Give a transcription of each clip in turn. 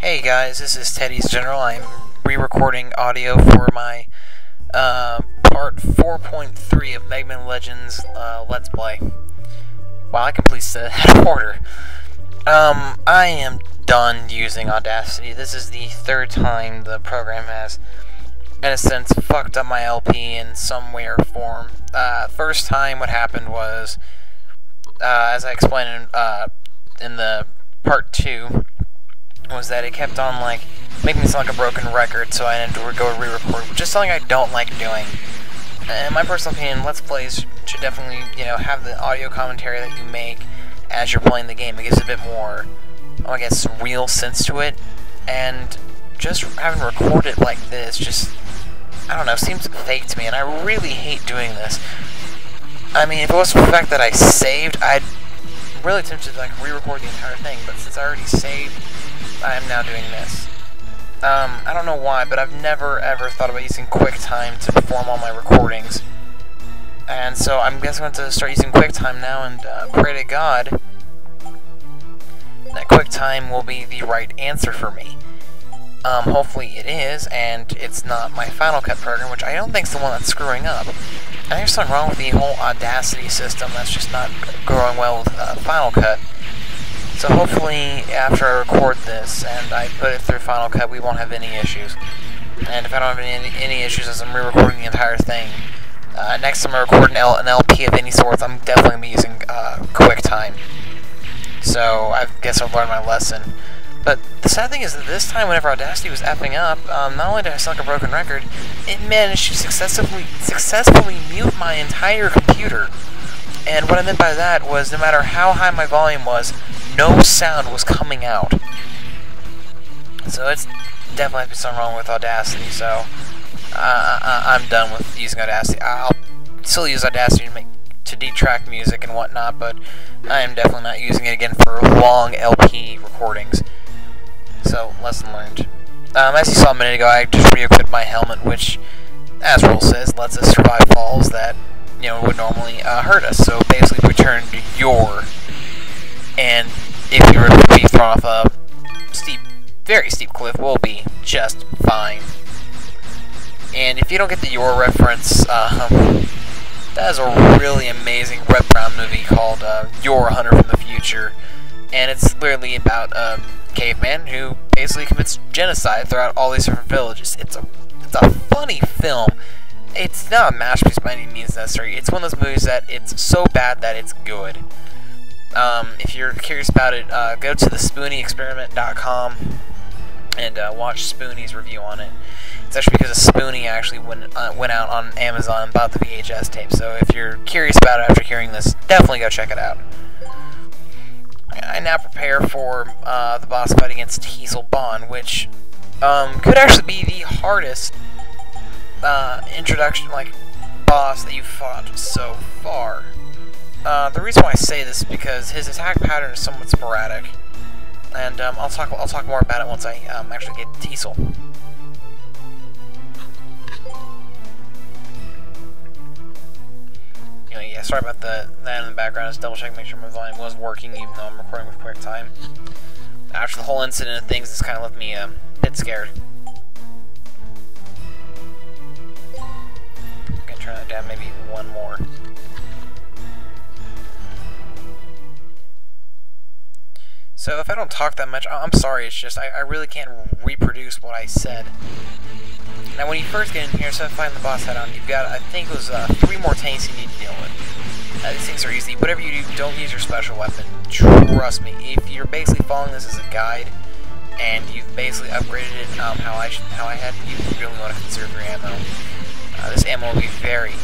Hey guys, this is Teddy's General. I'm re-recording audio for my part 4.3 of Megaman Legends Let's Play. Wow, I completely said out of order. I am done using Audacity. This is the third time the program has, in a sense, fucked up my LP in some way or form. First time what happened was, as I explained in the part 2, was that it kept on, like, making me sound like a broken record, so I had to go re-record, which is something I don't like doing. In my personal opinion, Let's Plays should definitely, have the audio commentary that you make as you're playing the game. It gives it a bit more, I guess, real sense to it, and just having recorded like this just, I don't know, seems fake to me, and I really hate doing this. I mean, if it wasn't for the fact that I saved, I'd really tempted to, like, re-record the entire thing, but since I already saved, I am now doing this. I don't know why, but I've never ever thought about using QuickTime to perform all my recordings. And so I'm guessing I'm going to start using QuickTime now and pray to God that QuickTime will be the right answer for me. Hopefully it is, and it's not my Final Cut program, which I don't think is the one that's screwing up. I think there's something wrong with the whole Audacity system that's just not going well with Final Cut. So hopefully, after I record this and I put it through Final Cut, we won't have any issues. And if I don't have any issues as I'm re-recording the entire thing, next time I record an LP of any sort, I'm definitely going to be using QuickTime. So I guess I've learned my lesson. But the sad thing is that this time, whenever Audacity was effing up, not only did I sound like a broken record, it managed to successfully mute my entire computer. And what I meant by that was, no matter how high my volume was, no sound was coming out. So it's definitely has to be something wrong with Audacity, so I'm done with using Audacity. I'll still use Audacity to detrack music and whatnot, but I am definitely not using it again for long LP recordings. So, lesson learned. As you saw a minute ago, I just re-equipped my helmet, which, as rule says, lets us survive falls that, would normally hurt us. So basically, we turn to your, and if you were to be thrown off a very steep cliff, we'll be just fine. And if you don't get the your reference, that is a really amazing Red Brown movie called Your Hunter from the Future, and it's literally about a caveman who basically commits genocide throughout all these different villages. It's a funny film. It's not a masterpiece by any means necessary. It's one of those movies that it's so bad that it's good. If you're curious about it, go to the SpoonieExperiment.com and watch Spoonie's review on it. It's actually because Spoonie actually went out on Amazon and bought the VHS tape. So if you're curious about it after hearing this, definitely go check it out. I now prepare for the boss fight against Bonn, which could actually be the hardest introduction, boss that you've fought so far. The reason why I say this is because his attack pattern is somewhat sporadic, and I'll talk more about it once I actually get Teasel. Yeah, sorry about that in the background. Just double check, make sure my volume was working, even though I'm recording with QuickTime. After the whole incident of things, this kind of left me a bit scared. I'm gonna turn that down maybe one more. So if I don't talk that much, I'm sorry, it's just I really can't reproduce what I said. Now when you first get in here, instead of fighting the boss head on, you've got, I think it was 3 more tanks you need to deal with. These things are easy. Whatever you do, don't use your special weapon. Trust me, if you're basically following this as a guide, and you've basically upgraded it how I had, you really want to conserve your ammo. This ammo will be very,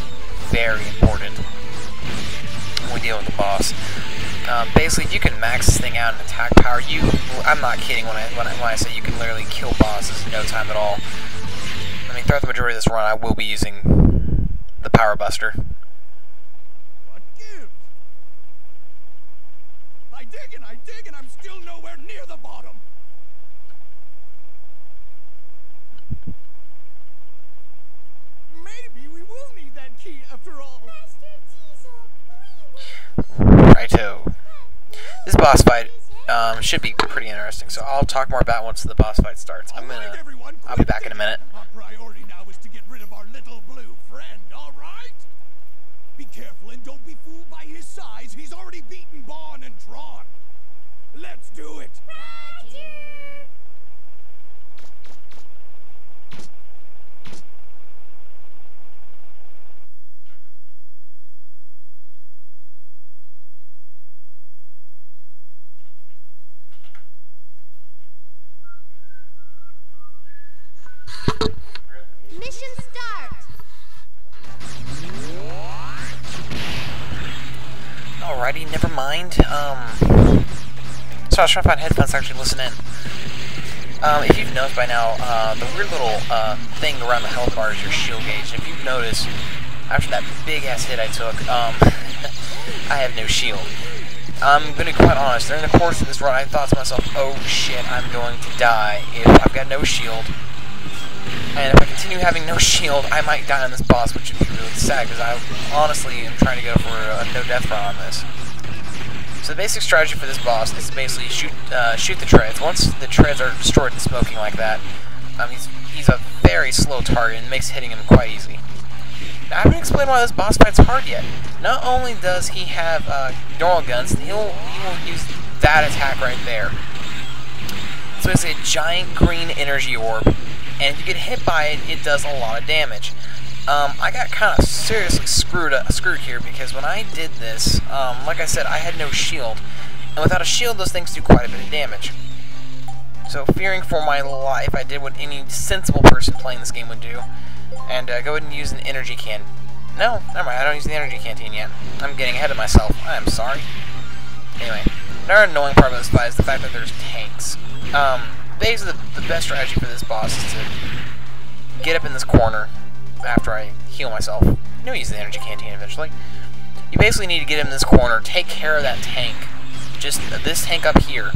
very important when we deal with the boss. Basically, if you can max this thing out in attack power, I'm not kidding when I say you can literally kill bosses in no time at all. I mean, throughout the majority of this run, I will be using the Power Buster. What gives? I dig, and I'm still nowhere near the bottom. Maybe we will need that key after all. Righto. This boss fight Should be pretty interesting. So I'll talk more about once the boss fight starts. I'll be back in a minute. Our priority now is to get rid of our little blue friend, all right? Be careful and don't be fooled by his size. He's already beaten Bonn and Tron. Let's do it. Mission start! Alrighty, never mind. So I was trying to find headphones to actually listen in. If you've noticed by now, the weird little thing around the health bar is your shield gauge. If you've noticed, after that big-ass hit I took, I have no shield. I'm going to be quite honest, during the course of this run, I thought to myself, oh shit, I'm going to die if I've got no shield. And if I continue having no shield, I might die on this boss, which would be really sad, because I honestly am trying to go for a no-death run on this. So the basic strategy for this boss is to basically shoot the treads. Once the treads are destroyed and smoking like that, he's a very slow target and makes hitting him quite easy. Now, I haven't explained why this boss fight's hard yet. Not only does he have normal guns, he will use that attack right there. So it's a giant green energy orb, and if you get hit by it, it does a lot of damage. I got kind of seriously screwed here, because when I did this, like I said, I had no shield, and without a shield, those things do quite a bit of damage. So, fearing for my life, I did what any sensible person playing this game would do, and go ahead and use an energy can. No, never mind, I don't use the energy canteen yet. I'm getting ahead of myself. I am sorry. Anyway, another annoying part of this fight is the fact that there's tanks. Basically, the best strategy for this boss is to get up in this corner after I heal myself. You'll use the energy canteen eventually. You basically need to get in this corner, take care of that tank. Just this tank up here.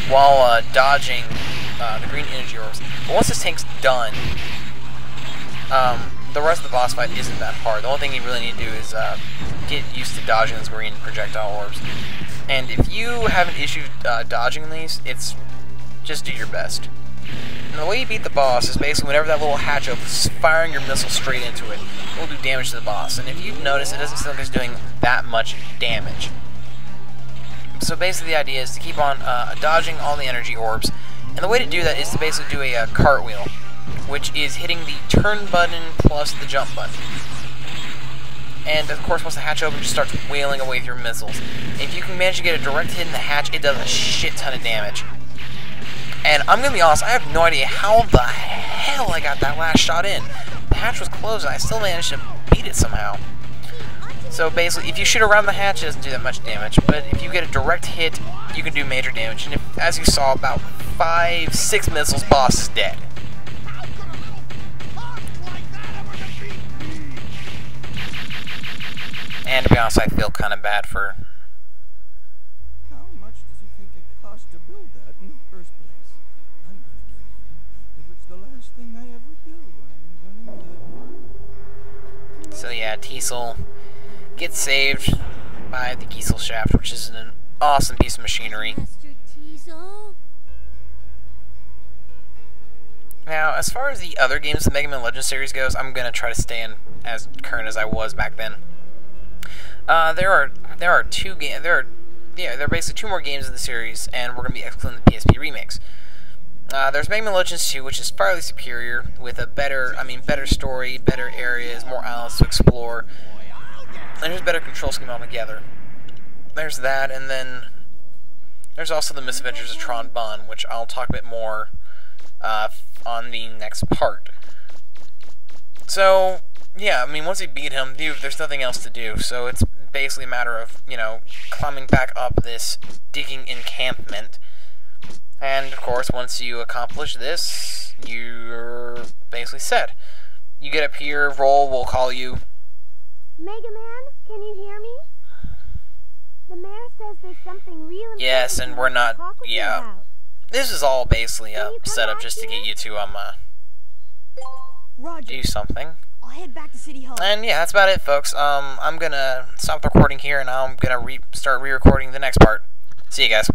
While dodging the green energy orbs. But once this tank's done, the rest of the boss fight isn't that hard. The only thing you really need to do is get used to dodging those green projectile orbs. And if you have an issue dodging these, it's just do your best. And the way you beat the boss is basically whenever that little hatch opens, firing your missile straight into it. It will do damage to the boss. And if you've noticed, it doesn't seem like it's doing that much damage. So basically the idea is to keep on dodging all the energy orbs. And the way to do that is to basically do a cartwheel, which is hitting the turn button plus the jump button. And of course, once the hatch opens, just starts wailing away with your missiles. If you can manage to get a direct hit in the hatch, it does a shit ton of damage. And I'm gonna be honest, I have no idea how the hell I got that last shot in. The hatch was closed, and I still managed to beat it somehow. So basically, if you shoot around the hatch, it doesn't do that much damage. But if you get a direct hit, you can do major damage. And if, as you saw, about 5-6 missiles, boss is dead. And to be honest, I feel kind of bad for... How much does he think it cost to build that in the first place? I'm gonna get him. If it's the last thing I ever do, I'm gonna get him. So yeah, Teasel gets saved by the Giesel shaft, which is an awesome piece of machinery. Master Teasel? Now, as far as the other games the Mega Man Legends series goes, I'm gonna try to stay in as current as I was back then. There are basically 2 more games in the series, and we're gonna be excluding the PSP remakes. There's Mega Man Legends 2, which is fairly superior, with a better story, better areas, more islands to explore, and there's a better control scheme altogether. There's that, and then there's also the Misadventures of Tron Bonn, which I'll talk a bit more on the next part. So, yeah, I mean, once you beat him, there's nothing else to do, so it's basically a matter of, you know, climbing back up this digging encampment. And, of course, once you accomplish this, you're basically set. You get up here, Roll will call you. Megaman, can you hear me? The mayor says there's something real important. Yes, and we're not, yeah. This is all basically a setup just to get you to, Roger. do something. I'll head back to City Hall. And yeah, that's about it, folks. I'm gonna stop the recording here, and I'm gonna start re-recording the next part. See you guys.